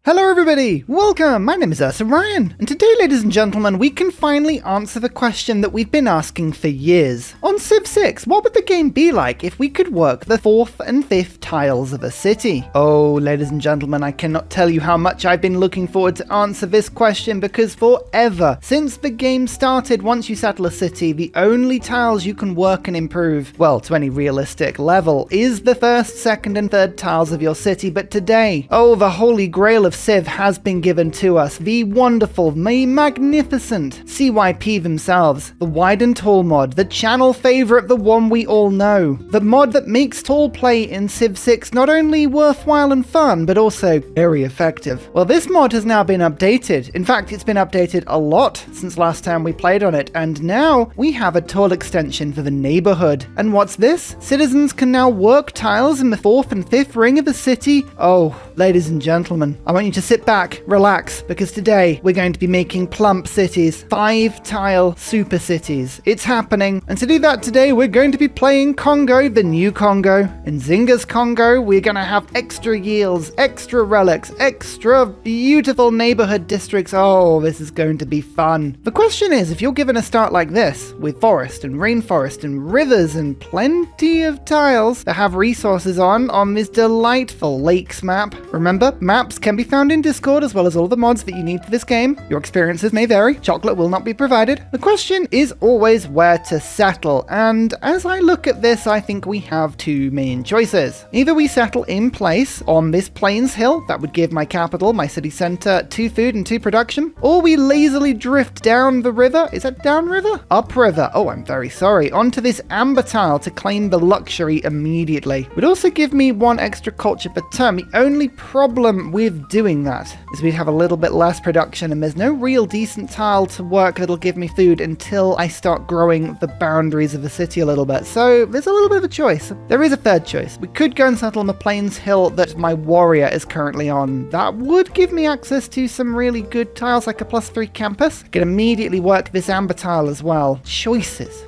Hello everybody, welcome, my name is Ursa Ryan, and today ladies and gentlemen we can finally answer the question that we've been asking for years. On Civ 6, what would the game be like if we could work the 4th and 5th tiles of a city? Oh ladies and gentlemen, I cannot tell you how much I've been looking forward to answer this question because forever, since the game started, once you settle a city, the only tiles you can work and improve, well to any realistic level, is the 1st, 2nd and 3rd tiles of your city, but today, oh the holy grail of Civ has been given to us, the wonderful, magnificent CYP themselves, the wide and tall mod, the channel favorite, the one we all know, the mod that makes tall play in Civ 6 not only worthwhile and fun, but also very effective. Well, this mod has now been updated. In fact, it's been updated a lot since last time we played on it, and now we have a tall extension for the Neighbourhood. And what's this? Citizens can now work tiles in the 4th and 5th ring of the city. Oh, ladies and gentlemen, I want you to sit back, relax, because today we're going to be making plump cities, 5-tile super cities. It's happening, and to do that today we're going to be playing Kongo, the new Kongo. In Nzinga's Kongo, we're going to have extra yields, extra relics, extra beautiful neighborhood districts. Oh, this is going to be fun. The question is, if you're given a start like this, with forest and rainforest and rivers and plenty of tiles that have resources on this delightful lakes map. Remember, maps can be found in Discord as well as all the mods that you need for this game. Your experiences may vary. Chocolate will not be provided. The question is always where to settle, and as I look at this, I think we have two main choices. Either we settle in place on this plains hill, that would give my capital, my city center, 2 food and 2 production, or we lazily drift down the river. Is that downriver? Upriver. Oh, I'm very sorry. Onto this amber tile to claim the luxury immediately. Would also give me 1 extra culture per turn. The only problem with doing that is we'd have a little bit less production, and there's no real decent tile to work that'll give me food until I start growing the boundaries of the city a little bit. So there's a little bit of a choice. There is a third choice. We could go and settle on the plains hill that my warrior is currently on. That would give me access to some really good tiles, like a +3 campus. I could immediately work this amber tile as well. Choices.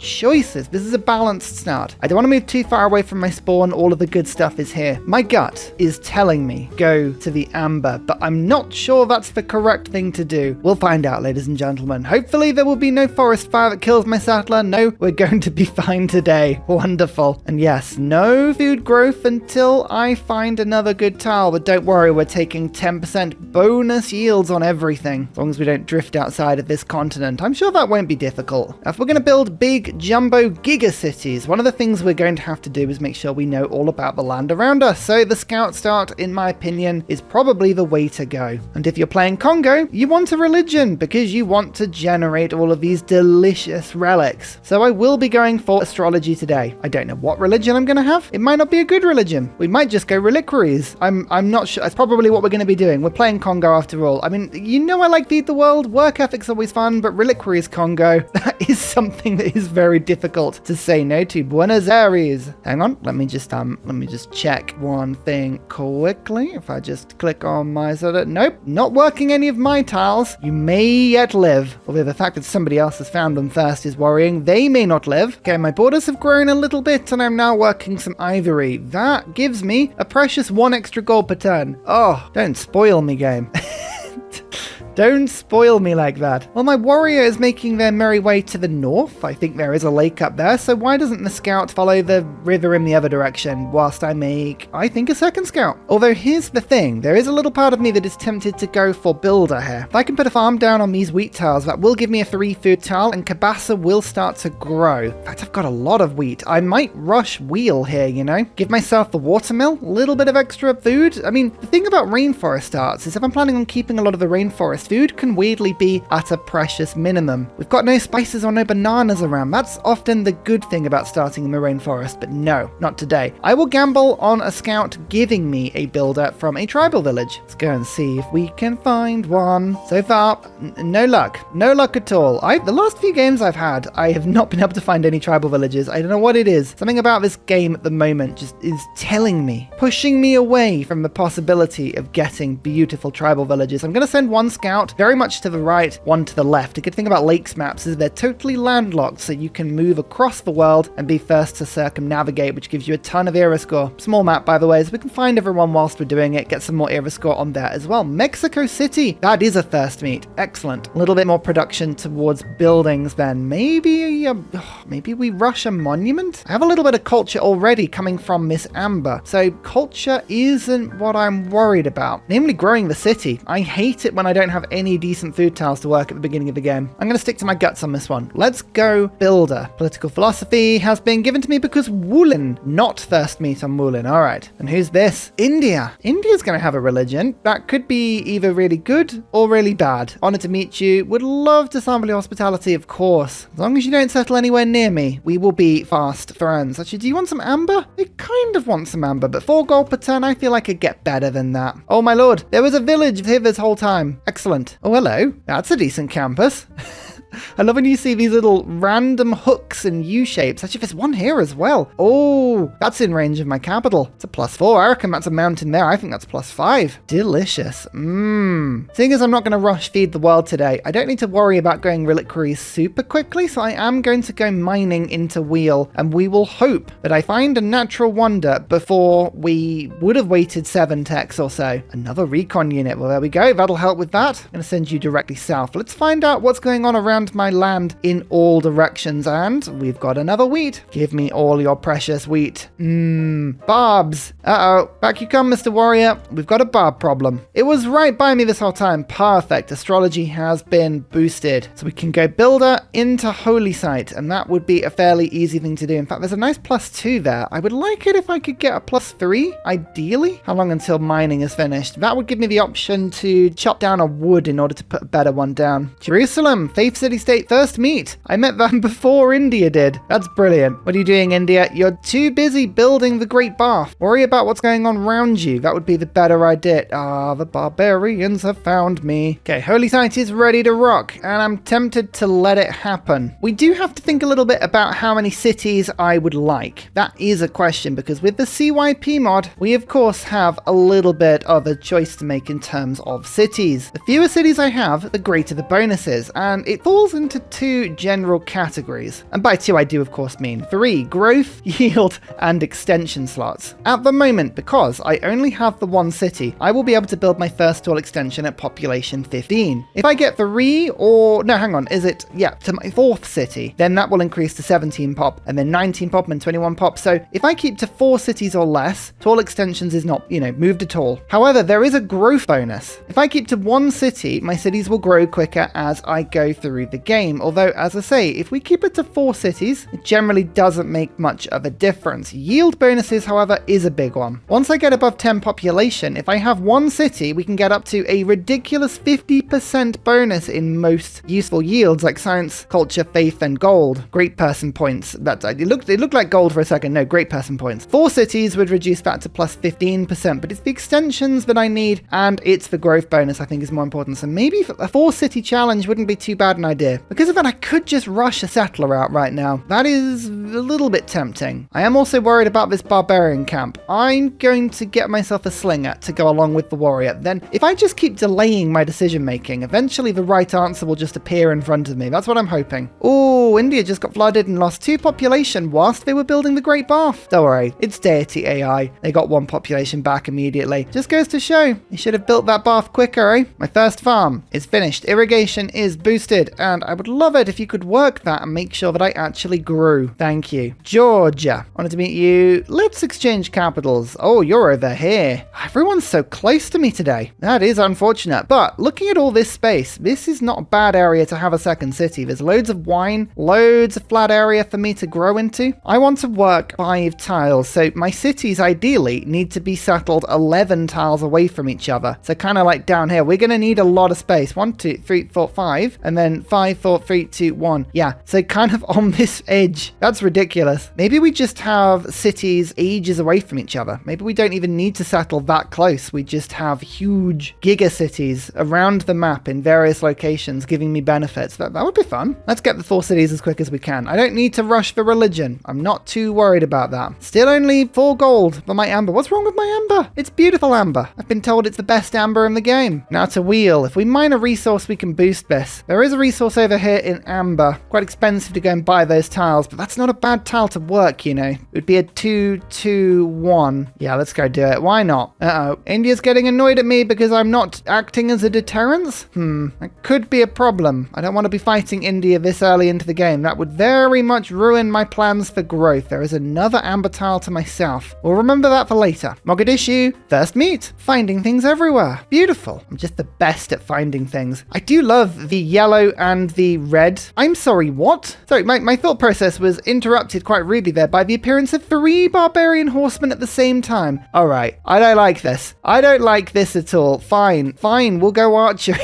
This is a balanced start. I don't want to move too far away from my spawn. All of the good stuff is here. My gut is telling me go to the amber, but I'm not sure that's the correct thing to do. We'll find out, ladies and gentlemen. Hopefully there will be no forest fire that kills my settler. No, we're going to be fine today. Wonderful. And yes, no food growth until I find another good tile, but don't worry, we're taking 10% bonus yields on everything, as long as we don't drift outside of this continent. I'm sure that won't be difficult. Now, if we're going to build big jumbo giga cities, one of the things we're going to have to do is make sure we know all about the land around us. So the scout start, in my opinion, is probably the way to go. And if you're playing Kongo, you want a religion because you want to generate all of these delicious relics. So I will be going for astrology today. I don't know what religion I'm going to have. It might not be a good religion. We might just go reliquaries. I'm not sure. That's probably what we're going to be doing. We're playing Kongo after all. I mean, you know I like Feed the World. Work ethic's always fun, but reliquaries Kongo, that is something that is very difficult to say no to. Buenos Aires. Hang on. Let me just check one thing quickly. If I just click on my nope, not working any of my tiles. You may yet live. Although the fact that somebody else has found them first is worrying. They may not live. Okay, my borders have grown a little bit and I'm now working some ivory. That gives me a precious 1 extra gold per turn. Oh, don't spoil me, game. Don't spoil me like that. Well, my warrior is making their merry way to the north. I think there is a lake up there, so why doesn't the scout follow the river in the other direction whilst I make, I think, a second scout? Although here's the thing, there is a little part of me that is tempted to go for builder here. If I can put a farm down on these wheat tiles, that will give me a 3 food tile and Kabasa will start to grow. In fact, I've got a lot of wheat. I might rush wheel here, you know? Give myself the watermill, a little bit of extra food. I mean, the thing about rainforest starts is if I'm planning on keeping a lot of the rainforest, food can weirdly be at a precious minimum. We've got no spices or no bananas around. That's often the good thing about starting in the rainforest, but no, not today. I will gamble on a scout giving me a builder from a tribal village. Let's go and see if we can find one. So far, no luck. No luck at all. The last few games I've had, I have not been able to find any tribal villages. I don't know what it is. Something about this game at the moment just is telling me, pushing me away from the possibility of getting beautiful tribal villages. I'm going to send 1 scout out, very much to the right, one to the left. A good thing about lakes maps is they're totally landlocked, so you can move across the world and be first to circumnavigate, which gives you a ton of era score. Small map, by the way, so we can find everyone whilst we're doing it, get some more era score on there as well. Mexico City, that is a thirst meet. Excellent. A little bit more production towards buildings then. Maybe we rush a monument? I have a little bit of culture already coming from Miss Amber, so culture isn't what I'm worried about. Namely, growing the city. I hate it when I don't have any decent food tiles to work at the beginning of the game. I'm going to stick to my guts on this one. Let's go builder. Political philosophy has been given to me because Woolen, not thirst meet on Woolen. All right. And who's this? India. India's going to have a religion. That could be either really good or really bad. Honored to meet you. Would love to sample your hospitality, of course. As long as you don't settle anywhere near me, we will be fast friends. Actually, do you want some amber? I kind of want some amber, but 4 gold per turn, I feel I could get better than that. Oh my lord, there was a village here this whole time. Excellent. Oh, hello. That's a decent campus. I love when you see these little random hooks and U-shapes. Actually, there's one here as well. Oh, that's in range of my capital. It's a +4. I reckon that's a mountain there. I think that's +5. Delicious. Seeing as I'm not going to rush feed the world today, I don't need to worry about going reliquaries super quickly, so I am going to go mining into Wheel, and we will hope that I find a natural wonder before we would have waited 7 techs or so. Another recon unit. Well, there we go. That'll help with that. I'm going to send you directly south. Let's find out what's going on around my land in all directions, and we've got another wheat. Give me all your precious wheat. Barbs. Uh-oh. Back you come, Mr. Warrior. We've got a barb problem. It was right by me this whole time. Perfect. Astrology has been boosted. So we can go builder into holy site, and that would be a fairly easy thing to do. In fact, there's a nice +2 there. I would like it if I could get a +3, ideally. How long until mining is finished? That would give me the option to chop down a wood in order to put a better one down. Jerusalem, Faith City State first meet. I met them before India did. That's brilliant. What are you doing, India? You're too busy building the Great Bath. Worry about what's going on around you. That would be the better idea. The barbarians have found me. Okay, Holy Site is ready to rock, and I'm tempted to let it happen. We do have to think a little bit about how many cities I would like. That is a question, because with the CYP mod, we of course have a little bit of a choice to make in terms of cities. The fewer cities I have, the greater the bonuses, and it falls into 2 general categories. And by 2, I do of course mean 3, growth, yield, and extension slots. At the moment, because I only have the 1 city, I will be able to build my first tall extension at population 15. If I get 3 or, no, hang on, to my 4th city, then that will increase to 17 pop, and then 19 pop, and 21 pop. So if I keep to 4 cities or less, tall extensions is not, moved at all. However, there is a growth bonus. If I keep to 1 city, my cities will grow quicker as I go through the game. Although, as I say, if we keep it to 4 cities, it generally doesn't make much of a difference. Yield bonuses, however, is a big one. Once I get above 10 population, if I have 1 city, we can get up to a ridiculous 50% bonus in most useful yields like science, culture, faith, and gold. Great person points. It looked like gold for a second. No, great person points. 4 cities would reduce that to +15%, but it's the extensions that I need, and it's the growth bonus I think is more important. So maybe a 4 city challenge wouldn't be too bad an idea. Because of that, I could just rush a settler out right now. That is a little bit tempting. I am also worried about this barbarian camp. I'm going to get myself a slinger to go along with the warrior. Then, if I just keep delaying my decision making, eventually the right answer will just appear in front of me. That's what I'm hoping. Oh, India just got flooded and lost 2 population whilst they were building the Great Bath. Don't worry, it's Deity AI. They got 1 population back immediately. Just goes to show, you should have built that bath quicker, eh? My first farm is finished. Irrigation is boosted, and I would love it if you could work that and make sure that I actually grew. Thank you. Georgia, wanted to meet you. Let's exchange capitals. Oh, you're over here. Everyone's so close to me today. That is unfortunate, but looking at all this space, this is not a bad area to have a second city. There's loads of wine, loads of flat area for me to grow into. I want to work 5 tiles, so my cities ideally need to be settled 11 tiles away from each other. So kind of like down here, we're going to need a lot of space. 1, 2, 3, 4, 5, and then 5 5, 4, 3, 2, 1. Yeah, so kind of on this edge. That's ridiculous. Maybe we just have cities ages away from each other. Maybe we don't even need to settle that close. We just have huge giga cities around the map in various locations giving me benefits. That would be fun. Let's get the 4 cities as quick as we can. I don't need to rush for religion. I'm not too worried about that. Still only 4 gold for my amber. What's wrong with my amber? It's beautiful amber. I've been told it's the best amber in the game. Now to wheel. If we mine a resource, we can boost this. There is a resource over here in amber. Quite expensive to go and buy those tiles, but that's not a bad tile to work, you know. It would be a 2, 2, 1. Yeah, let's go do it. Why not? Uh-oh. India's getting annoyed at me because I'm not acting as a deterrence? That could be a problem. I don't want to be fighting India this early into the game. That would very much ruin my plans for growth. There is another amber tile to my south. We'll remember that for later. Mogadishu, first meet. Finding things everywhere. Beautiful. I'm just the best at finding things. I do love the yellow and the red. I'm sorry, what? Sorry, my thought process was interrupted quite rudely there by the appearance of 3 barbarian horsemen at the same time. All right, I don't like this. I don't like this at all. Fine, we'll go archery.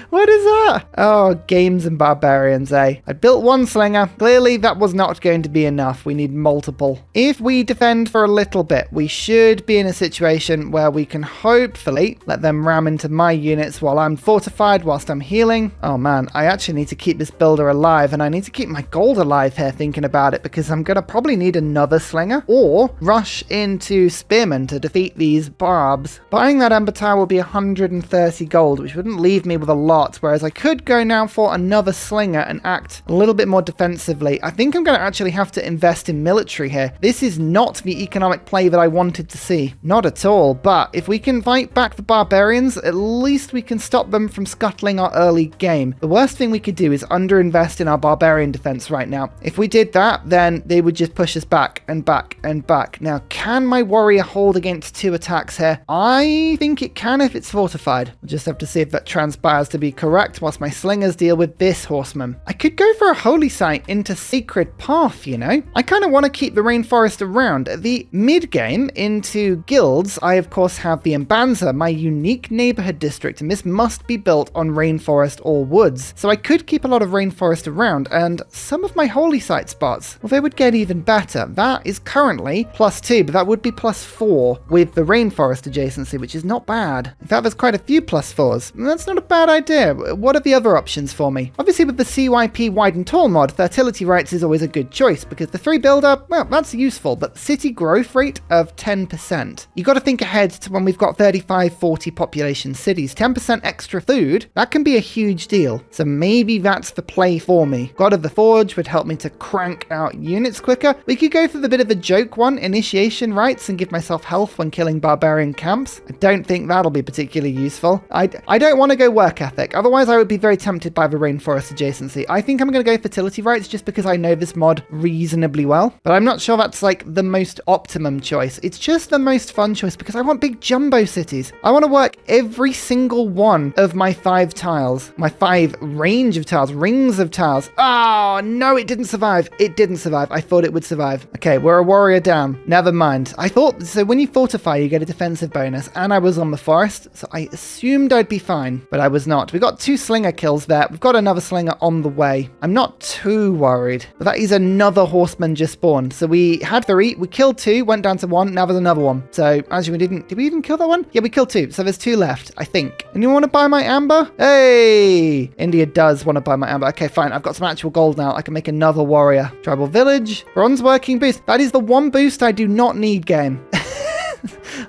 What is that? Oh, games and barbarians, eh? I built 1 slinger. Clearly, that was not going to be enough. We need multiple. If we defend for a little bit, we should be in a situation where we can hopefully let them ram into my units while I'm fortified, whilst I'm healing. Oh man, I actually need to keep this builder alive, and I need to keep my gold alive here thinking about it, because I'm going to probably need another slinger or rush into spearmen to defeat these barbs. Buying that amber tile will be 130 gold, which wouldn't leave me with a lot, whereas I could go now for another slinger and act a little bit more defensively. I think I'm going to actually have to invest in military here. This is not the economic play that I wanted to see. Not at all, but if we can fight back the barbarians, at least we can stop them from scuttling our early game. The worst thing we could do is underinvest in our barbarian defense right now. If we did that, then they would just push us back and back and back. Now, can my warrior hold against 2 attacks here? I think it can if it's fortified. We'll just have to see if that transpires to be correct whilst my slingers deal with this horseman. I could go for a holy site into Sacred Path, you know? I kind of want to keep the rainforest around. At the mid-game into guilds, I of course have the Mbande, my unique neighborhood district, and this must be built on rainforest or woods. So I could keep a lot of rainforest around, and some of my holy site spots, well, they would get even better. That is currently +2, but that would be +4 with the rainforest adjacency, which is not bad. In fact, there's quite a few +4s. That's not a bad idea. What are the other options for me? Obviously, with the CYP wide and tall mod, fertility rights is always a good choice, because the 3 builder, well, that's useful, but city growth rate of 10%. You got to think ahead to when we've got 35, 40 population cities. 10% extra food, that can be a huge deal. So maybe that's the play for me. God of the Forge would help me to crank out units quicker. We could go for the bit of a joke one, initiation rights, and give myself health when killing barbarian camps. I don't think that'll be particularly useful. I don't want to go work ethic. Otherwise, I would be very tempted by the rainforest adjacency. I think I'm going to go fertility rights just because I know this mod reasonably well, but I'm not sure that's like the most optimum choice. It's just the most fun choice because I want big jumbo cities. I want to work every single one of my 5 tiles, my 5 range of tiles, rings of tiles. Oh, no, it didn't survive. It didn't survive. I thought it would survive. Okay, we're a warrior down. Never mind. I thought, so when you fortify, you get a defensive bonus, and I was on the forest, so I assumed I'd be fine, but I was not. We got 2 slinger kills there. We've got another slinger on the way. I'm not too worried, but that is another horseman just spawned. So we had 3, we killed 2, went down to 1, now there's another one. So actually did we even kill that one? Yeah, we killed 2, so there's 2 left, I think. Anyone want to buy my amber? Hey, India does want to buy my amber. Okay, fine, I've got some actual gold now. I can make another warrior. Tribal village, bronze working boost. That is the one boost I do not need, game.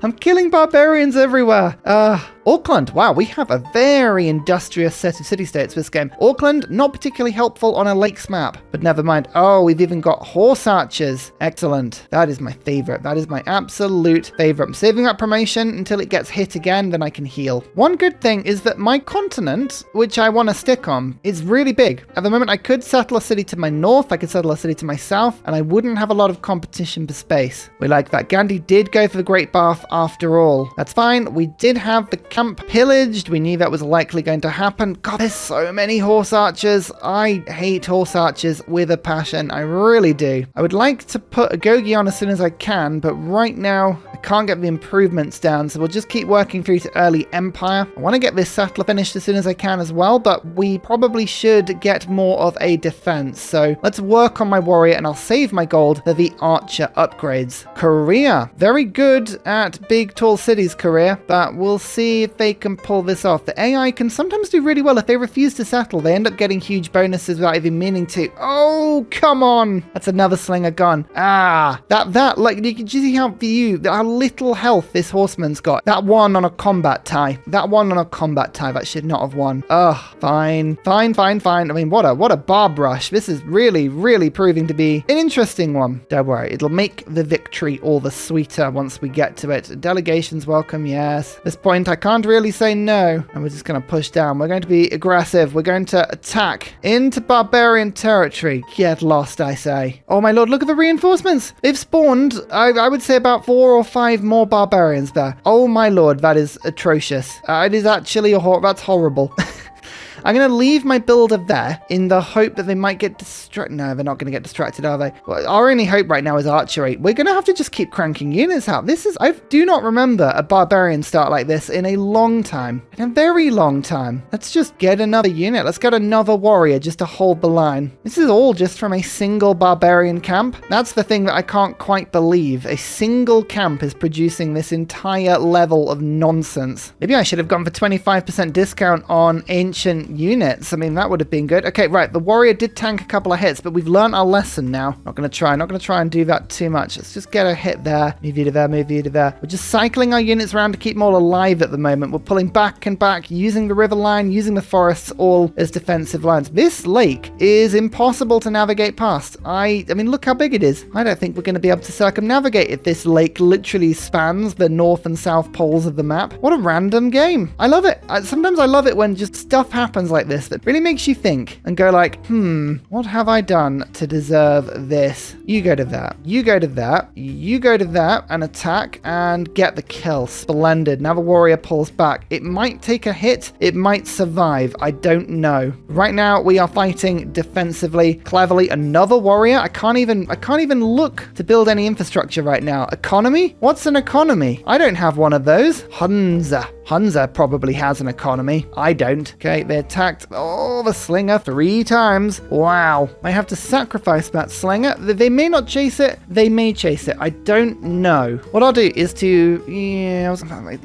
I'm killing barbarians everywhere. Auckland. Wow, we have a very industrious set of city-states this game. Auckland, not particularly helpful on a lakes map, but never mind. Oh, we've even got horse archers. Excellent. That is my favorite. That is my absolute favorite. I'm saving that promotion until it gets hit again, then I can heal. One good thing is that my continent, which I want to stick on, is really big. At the moment, I could settle a city to my north, I could settle a city to my south, and I wouldn't have a lot of competition for space. We like that. Gandhi did go for the Great Bath after all. That's fine. We did have the camp pillaged. We knew that was likely going to happen. God, there's so many horse archers. I hate horse archers with a passion. I really do. I would like to put a Gogi on as soon as I can, but right now I can't get the improvements down, so we'll just keep working through to early Empire. I want to get this settler finished as soon as I can as well, but we probably should get more of a defense. So let's work on my warrior, and I'll save my gold for the archer upgrades. Korea, very good at big tall cities, Korea, but we'll see if they can pull this off. The AI can sometimes do really well. If they refuse to settle, they end up getting huge bonuses without even meaning to. Oh, come on. That's another slinger gone. Like, you can see how little health this horseman's got. That one on a combat tie. That should not have won. Ugh, fine. I mean, what a barb rush. This is really proving to be an interesting one. Don't worry, it'll make the victory all the sweeter once we get to it. Delegations welcome, yes. At this point, I can't really say no. And we're just going to push down. We're going to be aggressive. We're going to attack into barbarian territory. Get lost, I say. Oh my lord, look at the reinforcements. They've spawned, I would say, about 4 or 5 more barbarians there. Oh my lord, that is atrocious. It is actually that's horrible. I'm going to leave my builder there in the hope that they might get distracted. No, they're not going to get distracted, are they? Well, our only hope right now is archery. We're going to have to just keep cranking units out. I do not remember a barbarian start like this in a long time. In a very long time. Let's just get another unit. Let's get another warrior just to hold the line. This is all just from a single barbarian camp. That's the thing that I can't quite believe. A single camp is producing this entire level of nonsense. Maybe I should have gone for 25% discount on ancient units. I mean, that would have been good. Okay, right. The warrior did tank a couple of hits, but we've learned our lesson now. Not going to try and do that too much. Let's just get a hit there. Move you to there, move you to there. We're just cycling our units around to keep them all alive at the moment. We're pulling back and back, using the river line, using the forests all as defensive lines. This lake is impossible to navigate past. I mean, look how big it is. I don't think we're going to be able to circumnavigate if this lake literally spans the north and south poles of the map. What a random game. I love it. Sometimes I love it when just stuff happens like this that really makes you think and go like, what have I done to deserve this? You go to that. You go to that. You go to that and attack and get the kill. Splendid. Now the warrior pulls back. It might take a hit. It might survive. I don't know. Right now we are fighting defensively, cleverly. Another warrior. I can't even look to build any infrastructure right now. Economy? What's an economy? I don't have one of those. Hunza probably has an economy. I don't. Okay, they attacked the slinger 3 times. Wow. I have to sacrifice that slinger. They may not chase it. They may chase it. I don't know. What I'll do is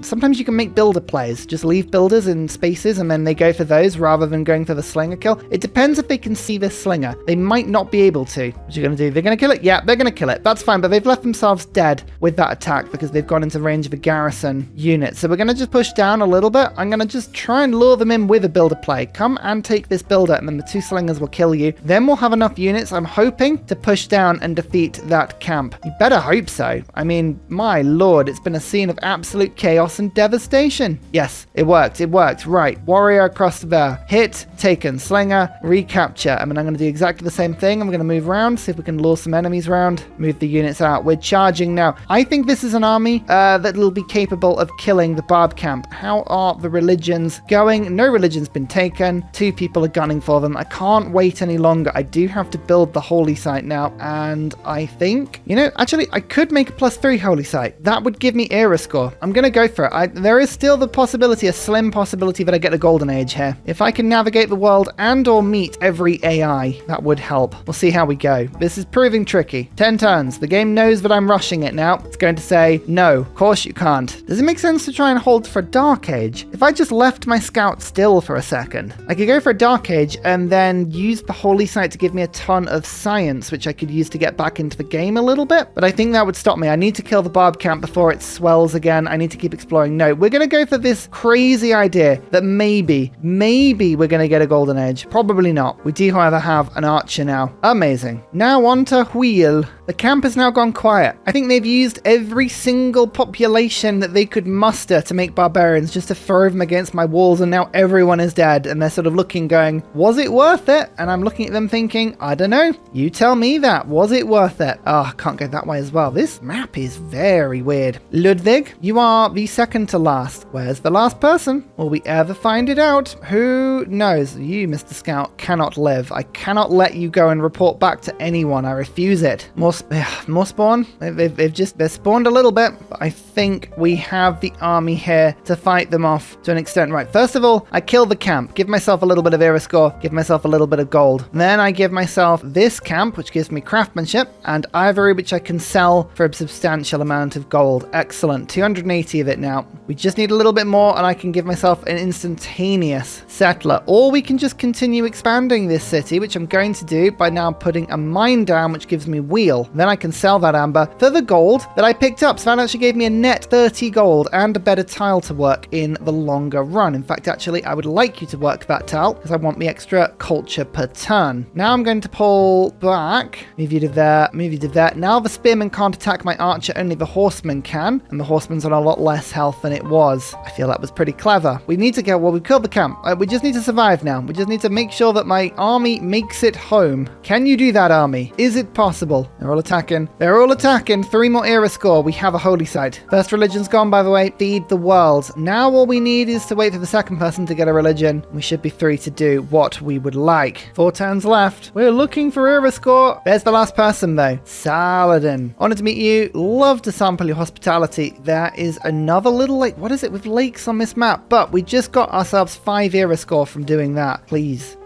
sometimes you can make builder plays. Just leave builders in spaces and then they go for those rather than going for the slinger kill. It depends if they can see this slinger. They might not be able to. What are you going to do? They're going to kill it? Yeah, they're going to kill it. That's fine, but they've left themselves dead with that attack because they've gone into range of a garrison unit. So we're going to just push down a little bit. I'm going to just try and lure them in with a builder play. Come and take this builder and then the 2 slingers will kill you. Then we'll have enough units, I'm hoping, to push down and defeat that camp. You better hope so. I mean, my lord, it's been a scene of absolute chaos and devastation. Yes, it worked. It worked. Right. Warrior across there. Hit, taken. Slinger, recapture. I mean, I'm going to do exactly the same thing. I'm going to move around, see if we can lure some enemies around, move the units out. We're charging now. I think this is an army that will be capable of killing the barb camp. How are the religions going? No religion's been taken. 2 people are gunning for them. I can't wait any longer. I do have to build the holy site now, and I think, actually, I could make a +3 holy site. That would give me era score. I'm going to go for it. There is still the possibility, a slim possibility, that I get a golden age here. If I can navigate the world and or meet every AI, that would help. We'll see how we go. This is proving tricky. 10 turns. The game knows that I'm rushing it now. It's going to say, no, of course you can't. Does it make sense to try and hold for a dark age? If I just left my scout still for a second, I could go for a dark age and then use the holy site to give me a ton of science, which I could use to get back into the game a little bit. But I think that would stop me. I need to kill the barb camp before it swells again. I need to keep exploring. No, we're going to go for this crazy idea that maybe we're going to get a golden age. Probably not. We do, however, have an archer now. Amazing. Now on to wheel. The camp has now gone quiet. I think they've used every single population that they could muster to make barbarians just to throw them against my walls, and now everyone is dead. dead, and they're sort of looking going, was it worth it? And I'm looking at them thinking, I don't know. You tell me that. Was it worth it? Oh, I can't go that way as well. This map is very weird. Ludwig, you are the second to last. Where's the last person? Will we ever find it out? Who knows? You, Mr. Scout, cannot live. I cannot let you go and report back to anyone. I refuse it. More spawn? They've spawned a little bit, but I think we have the army here to fight them off to an extent. Right, first of all, I kill the camp, give myself a little bit of era score, give myself a little bit of gold. Then I give myself this camp, which gives me craftsmanship, and ivory, which I can sell for a substantial amount of gold. Excellent. 280 of it now. We just need a little bit more, and I can give myself an instantaneous settler. Or we can just continue expanding this city, which I'm going to do by now putting a mine down, which gives me wheel. Then I can sell that amber for the gold that I picked up. So that actually gave me a net 30 gold and a better tile to work in the longer run. In fact, actually, I would like you to work that tile because I want the extra culture per turn. Now I'm going to pull back, move you to there, move you to there. Now the spearman can't attack my archer, only the horseman can, and the horseman's on a lot less health than it was. I feel that was pretty clever. We need to go, well, we killed the camp. We just need to survive now. We just need to make sure that my army makes it home. Can you do that, army? Is it possible? They're all attacking. They're all attacking. 3 more era score. We have a holy site. First religion's gone, by the way. Feed the world. Now all we need is to wait for the second person to get a religion. We should be 3 to do what we would like. 4 turns left. We're looking for era score. There's the last person, though. Saladin. Honored to meet you. Love to sample your hospitality. There is another little lake. What is it with lakes on this map? But we just got ourselves 5 era score from doing that. Please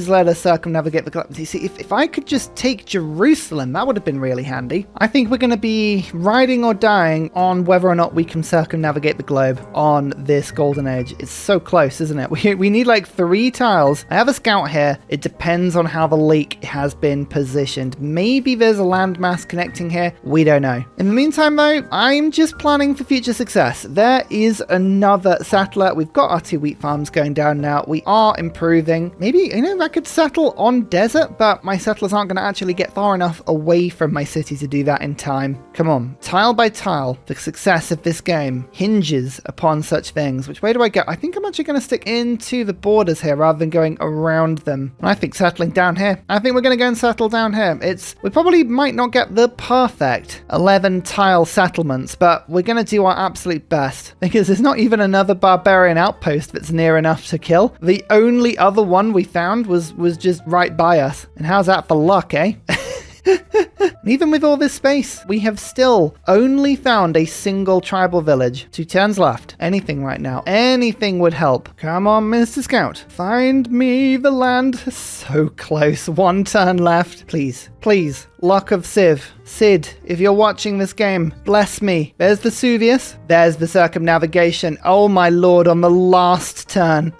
let us circumnavigate the globe. You see, if I could just take Jerusalem, that would have been really handy. I think we're going to be riding or dying on whether or not we can circumnavigate the globe on this golden age. It's so close, isn't it? We need like 3 tiles. I have a scout here. It depends on how the lake has been positioned. Maybe there's a landmass connecting here. We don't know. In the meantime, though, I'm just planning for future success. There is another settler. We've got our 2 wheat farms going down now. We are improving. Maybe, I could settle on desert, but my settlers aren't going to actually get far enough away from my city to do that in time. Come on, tile by tile, the success of this game hinges upon such things. Which way do I go? I think I'm actually going to stick into the borders here rather than going around them. And I think settling down here. I think we're going to go and settle down here. We probably might not get the perfect 11 tile settlements, but we're going to do our absolute best because there's not even another barbarian outpost that's near enough to kill. The only other one we found was just right by us. And how's that for luck, eh? And even with all this space, we have still only found a single tribal village. 2 turns left. Anything right now. Anything would help. Come on, Mr. Scout. Find me the land. So close. 1 turn left. Please. Luck of Civ. Sid, if you're watching this game, bless me. There's Vesuvius. There's the circumnavigation. Oh my lord, on the last turn.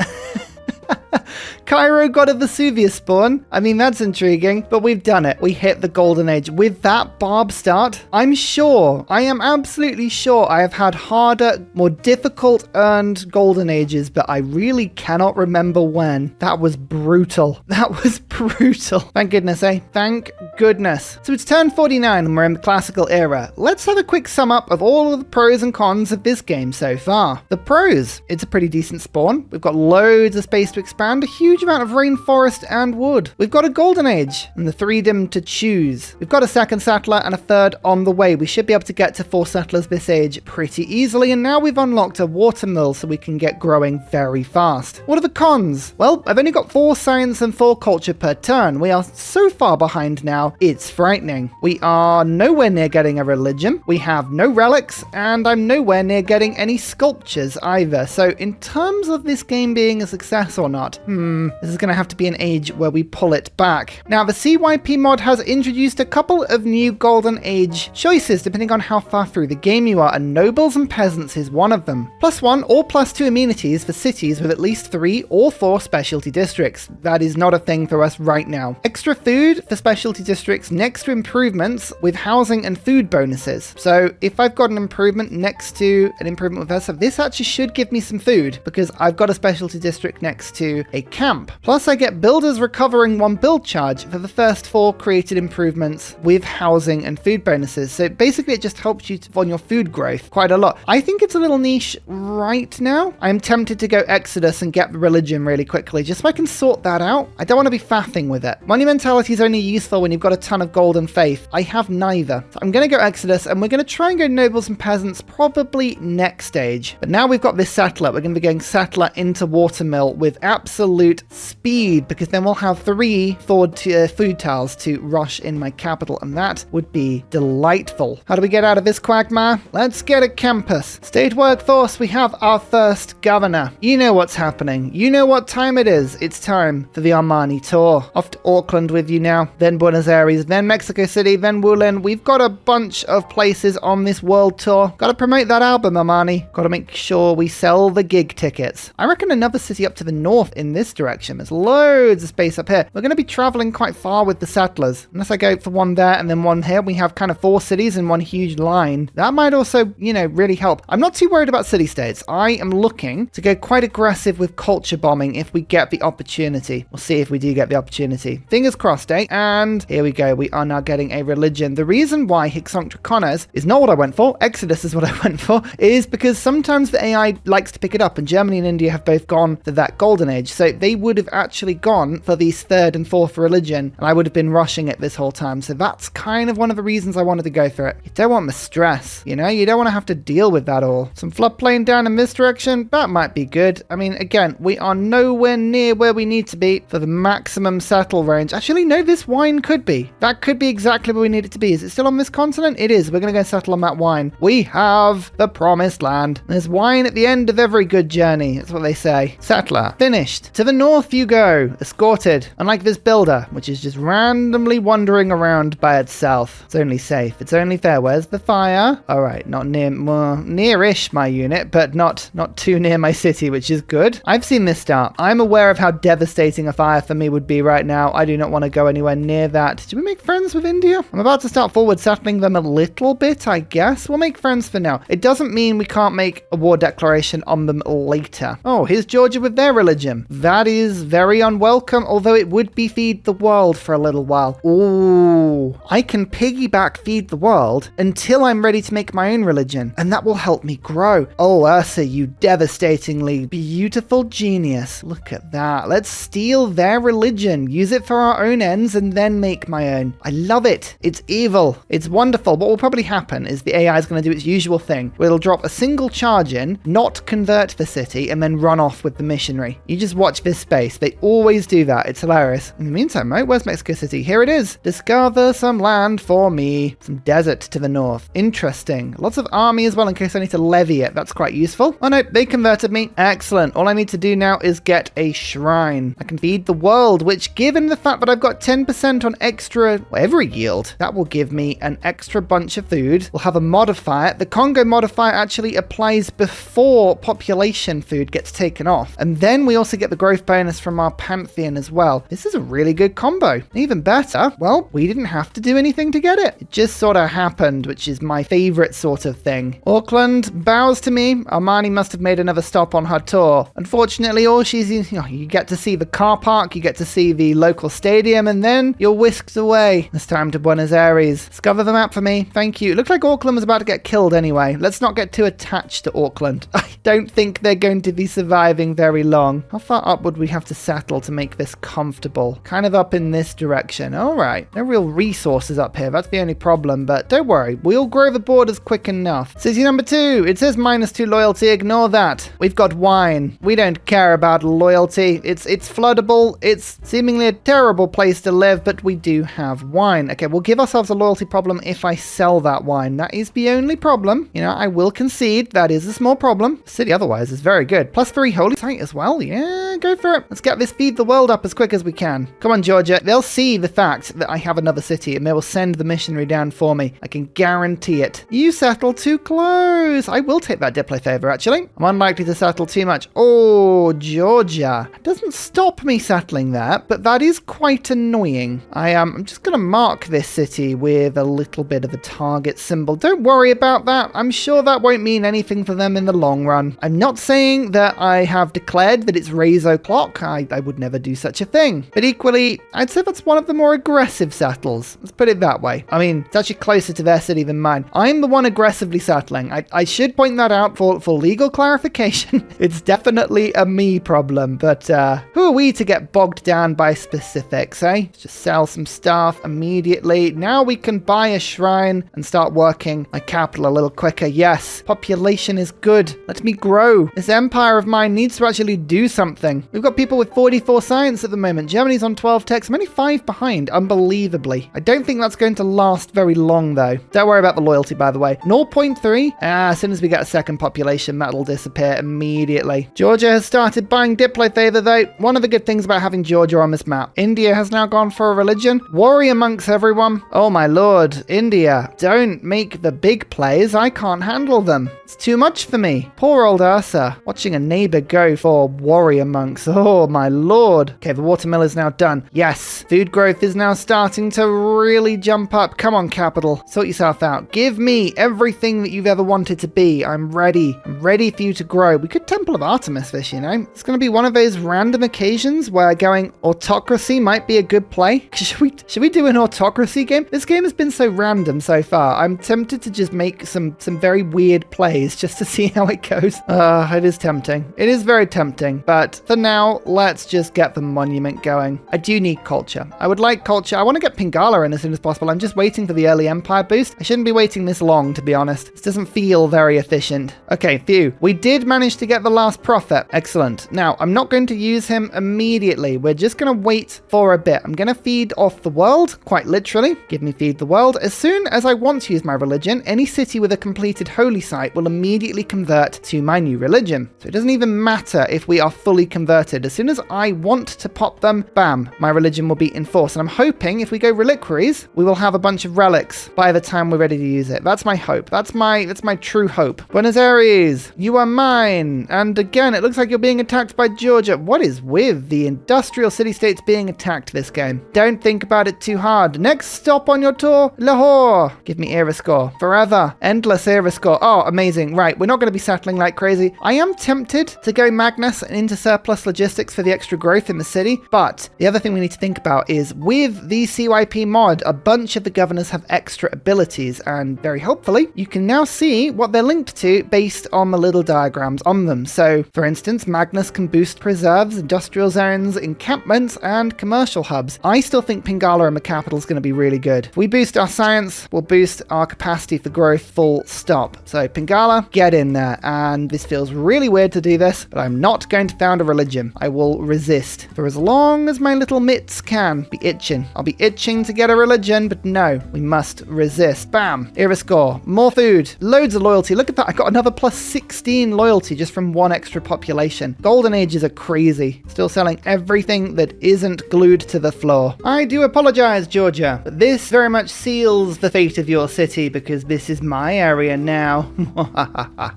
Cairo got a Vesuvius spawn. I mean, that's intriguing, but we've done it. We hit the golden age. With that barb start, I am absolutely sure I have had harder, more difficult earned golden ages, but I really cannot remember when. That was brutal. Thank goodness, eh? Thank goodness. So it's turn 49 and we're in the classical era. Let's have a quick sum up of all of the pros and cons of this game so far. The pros, it's a pretty decent spawn. We've got loads of space to expand, a huge amount of rainforest and wood. We've got a golden age and the freedom to choose. We've got a second settler and a third on the way. We should be able to get to 4 settlers this age pretty easily, and now we've unlocked a water mill so we can get growing very fast. What are the cons? Well, I've only got 4 science and 4 culture per turn. We are so far behind now, it's frightening. We are nowhere near getting a religion. We have no relics, and I'm nowhere near getting any sculptures either. So in terms of this game being a success or not, this is going to have to be an age where we pull it back. Now, the CYP mod has introduced a couple of new golden age choices depending on how far through the game you are, and nobles and peasants is one of them. +1 or +2 amenities for cities with at least 3 or 4 specialty districts. That is not a thing for us right now. Extra food for specialty districts next to improvements with housing and food bonuses. So if I've got an improvement next to an improvement with us, this actually should give me some food because I've got a specialty district next to a camp. camp. Plus I get builders recovering 1 build charge for the first 4 created improvements with housing and food bonuses. So basically it just helps you on your food growth quite a lot. I think it's a little niche right now. I'm tempted to go Exodus and get religion really quickly just so I can sort that out. I don't want to be faffing with it. Monumentality is only useful when you've got a ton of gold and faith. I have neither. So I'm going to go Exodus and we're going to try and go nobles and peasants probably next stage. But now we've got this settler. We're going to be going settler into Watermill with absolute speed because then we'll have 3 thawed food tiles to rush in my capital and that would be delightful. How do we get out of this quagmire? Let's get a campus. State workforce, we have our first governor. You know what's happening. You know what time it is. It's time for the Armani tour. Off to Auckland with you now, then Buenos Aires, then Mexico City, then Woolen. We've got a bunch of places on this world tour. Got to promote that album, Armani. Got to make sure we sell the gig tickets. I reckon another city up to the north in this direction. There's loads of space up here. We're going to be traveling quite far with the settlers. Unless I go for 1 there and then 1 here, we have kind of 4 cities in 1 huge line. That might also, really help. I'm not too worried about city-states. I am looking to go quite aggressive with culture bombing if we get the opportunity. We'll see if we do get the opportunity. Fingers crossed, eh? And here we go. We are now getting a religion. The reason why Hicksonk Dracones is not what I went for, Exodus is what I went for, is because sometimes the AI likes to pick it up, and Germany and India have both gone for that golden age. So they would have actually gone for these 3rd and 4th religion, and I would have been rushing it this whole time. So that's kind of one of the reasons I wanted to go for it. You don't want the stress, you don't want to have to deal with that all. Some floodplain down in this direction, that might be good. I mean, again, we are nowhere near where we need to be for the maximum settle range. Actually, no, this wine could be. That could be exactly where we need it to be. Is it still on this continent? It is. We're going to go settle on that wine. We have the promised land. There's wine at the end of every good journey. That's what they say. Settler. Finished. To the north you go. Escorted. Unlike this builder, which is just randomly wandering around by itself. It's only safe. It's only fair. Where's the fire? All right. Not near, well, near-ish my unit, but not too near my city, which is good. I've seen this start. I'm aware of how devastating a fire for me would be right now. I do not want to go anywhere near that. Do we make friends with India? I'm about to start forward settling them a little bit, I guess. We'll make friends for now. It doesn't mean we can't make a war declaration on them later. Oh, here's Georgia with their religion. That is very unwelcome, although it would be feed the world for a little while. Ooh, I can piggyback feed the world until I'm ready to make my own religion, and that will help me grow. Oh, Ursa, you devastatingly beautiful genius. Look at that. Let's steal their religion, use it for our own ends, and then make my own. I love it. It's evil. It's wonderful. What will probably happen is the AI is going to do its usual thing, where it'll drop a single charge in, not convert the city, and then run off with the missionary. You just watch this space. They always do that. It's hilarious. In the meantime, right, where's Mexico City? Here it is. Discover some land for me. Some desert to the north. Interesting. Lots of army as well in case I need to levy it. That's quite useful. Oh no, they converted me. Excellent. All I need to do now is get a shrine. I can feed the world, which given the fact that I've got 10% on extra every yield, that will give me an extra bunch of food. We'll have a modifier. The Kongo modifier actually applies before population food gets taken off. And then we also get the growth bonus from our Pantheon as well. This is a really good combo. Even better, well, we didn't have to do anything to get it. It just sort of happened, which is my favorite sort of thing. Auckland bows to me. Armani must have made another stop on her tour. Unfortunately, all she's, you get to see the car park, you get to see the local stadium, and then you're whisked away. It's time to Buenos Aires. Discover the map for me. Thank you. It looked like Auckland was about to get killed anyway. Let's not get too attached to Auckland. I don't think they're going to be surviving very long. How far up would we have to settle to make this comfortable? Kind of up in this direction. All right. No real resources up here. That's the only problem, but don't worry. We'll grow the borders quick enough. City number 2. It says -2 loyalty. Ignore that. We've got wine. We don't care about loyalty. It's floodable. It's seemingly a terrible place to live, but we do have wine. Okay, we'll give ourselves a loyalty problem if I sell that wine. That is the only problem. I will concede that is a small problem. The city otherwise is very good. +3 holy site as well. Yeah, go for it. Let's get this feed the world up as quick as we can. Come on, Georgia. They'll see the fact that I have another city and they will send the missionary down for me. I can guarantee it. You settle too close. I will take that Diplo favor, actually. I'm unlikely to settle too much. Oh, Georgia. It doesn't stop me settling there, but that is quite annoying. I'm just going to mark this city with a little bit of a target symbol. Don't worry about that. I'm sure that won't mean anything for them in the long run. I'm not saying that I have declared that it's raise o'clock. block. I would never do such a thing. But equally, I'd say that's one of the more aggressive settles. Let's put it that way. I mean, it's actually closer to their city than mine. I'm the one aggressively settling. I should point that out for legal clarification. It's definitely a me problem, but who are we to get bogged down by specifics, eh? Let's just sell some stuff immediately. Now we can buy a shrine and start working my capital a little quicker. Yes, population is good. Let me grow. This empire of mine needs to actually do something. We've got people with 44 science at the moment. Germany's on 12 techs. I'm only 5 behind, unbelievably. I don't think that's going to last very long, though. Don't worry about the loyalty, by the way. 0.3. As soon as we get a second population, that'll disappear immediately. Georgia has started buying Diplo favor, though. One of the good things about having Georgia on this map. India has now gone for a religion. Warrior monks, everyone. Oh my lord. India, don't make the big plays. I can't handle them. It's too much for me. Poor old Ursa. Watching a neighbor go for warrior monks. Oh my lord. Okay, the watermill is now done. Yes, food growth is now starting to really jump up. Come on, capital. Sort yourself out. Give me everything that you've ever wanted to be. I'm ready. I'm ready for you to grow. We could Temple of Artemis this, you know. It's going to be one of those random occasions where going autocracy might be a good play. Should we do an autocracy game? This game has been so random so far. I'm tempted to just make some very weird plays just to see how it goes. It is tempting. It is very tempting. But for now, let's just get the monument going. I do need culture. I would like culture. I want to get Pingala in as soon as possible. I'm just waiting for the early empire boost. I shouldn't be waiting this long, to be honest. This doesn't feel very efficient. Okay, phew. We did manage to get the last prophet. Excellent. Now, I'm not going to use him immediately. We're just going to wait for a bit. I'm going to feed off the world, quite literally. Give me feed the world. As soon as I want to use my religion, any city with a completed holy site will immediately convert to my new religion. So it doesn't even matter if we are fully converted. As soon as I want to pop them, bam, my religion will be enforced. And I'm hoping if we go reliquaries, we will have a bunch of relics by the time we're ready to use it. That's my hope. That's my true hope. Buenos Aires, you are mine. And again, it looks like you're being attacked by Georgia. What is with the industrial city-states being attacked this game? Don't think about it too hard. Next stop on your tour, Lahore. Give me era score. Forever. Endless era score. Oh, amazing. Right, we're not going to be settling like crazy. I am tempted to go Magnus and into surplus logistics for the extra growth in the city, but the other thing we need to think about is with the CYP mod, a bunch of the governors have extra abilities, and very hopefully, you can now see what they're linked to based on the little diagrams on them. So, for instance, Magnus can boost preserves, industrial zones, encampments, and commercial hubs. I still think Pingala and the capital is going to be really good. If we boost our science, we'll boost our capacity for growth full stop. So Pingala, get in there. And this feels really weird to do this, but I'm not going to found a religion. I will resist for as long as my little mitts can be itching. I'll be itching to get a religion, but no, we must resist. Bam. Era score. More food. Loads of loyalty. Look at that. I got another plus 16 loyalty just from one extra population. Golden ages are crazy. Still selling everything that isn't glued to the floor. I do apologize, Georgia, but this very much seals the fate of your city because this is my area now.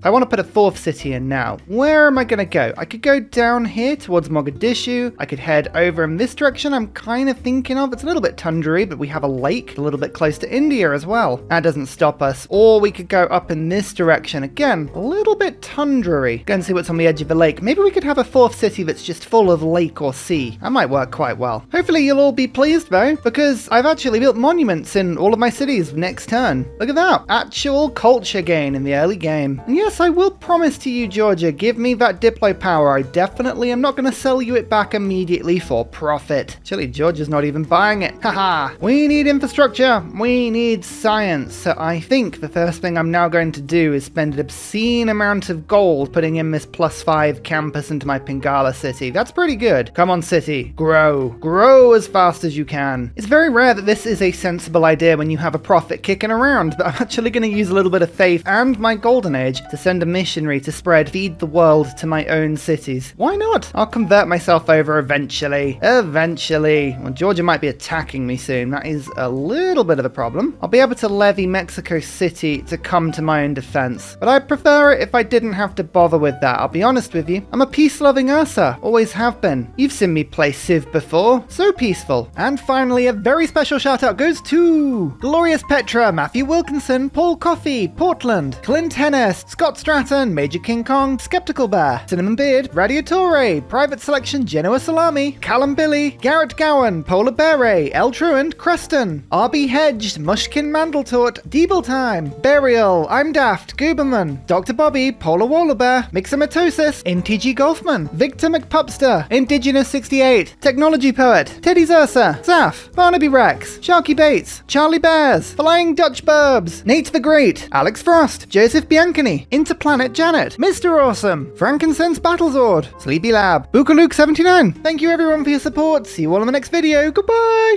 I want to put a fourth city in now. Where am I going to go? I could go down here towards Mogadishu. I could head over in this direction I'm kind of thinking of. It's a little bit tundra-y, but we have a lake a little bit close to India as well. That doesn't stop us. Or we could go up in this direction. Again, a little bit tundra-y. Go and see what's on the edge of the lake. Maybe we could have a fourth city that's just full of lake or sea. That might work quite well. Hopefully you'll all be pleased though, because I've actually built monuments in all of my cities next turn. Look at that. Actual culture gain in the early game. And yes, I will promise to you, Georgia, give me that Diplo power. I definitely am not going to sell you it back immediately for profit. Actually, Georgia's not even buying it. Haha. We need infrastructure. We need science. So I think the first thing I'm now going to do is spend an obscene amount of gold putting in this +5 campus into my Pingala city. That's pretty good. Come on, city. Grow. Grow as fast as you can. It's very rare that this is a sensible idea when you have a prophet kicking around, but I'm actually going to use a little bit of faith and my golden age to send a missionary to spread feed the world to my own cities. Why not? I'll convert myself over eventually. Eventually. Well, Georgia might be attacking me soon. That is a little bit of a problem. I'll be able to levy Mexico City to come to my own defense, but I'd prefer it if I didn't have to bother with that. I'll be honest with you. I'm a peace-loving Ursa. Always have been. You've seen me play Civ before. So peaceful. And finally, a very special shout out goes to Glorious Petra, Matthew Wilkinson, Paul Coffey, Portland, Clint Hennis, Scott Stratton, Major King Kong, Skeptical Bear, Cinnamon Beard, Radiatore, Private Selection Genoa Salami, Callum Billy, Garrett Gowan, Polar Beret, El Truant, Creston, RB Hedged, Mushkin Mandletort, Deeble Time, Burial, I'm Daft, Gooberman, Dr. Bobby, Polar Wallabear, Mixomatosis, NTG Golfman, Victor McPupster, Indigenous 68, Technology Poet, Teddy's Ursa, Zaf, Barnaby Rex, Sharky Bates, Charlie Bears, Flying Dutch Burbs, Nate the Great, Alex Frost, Joseph Biancani, Interplanet Janet, Mr. Awesome, Frankincense Battlezord, Sleepy Lab, Bookaluk79. Thank you everyone for your support. See you all in the next video. Goodbye!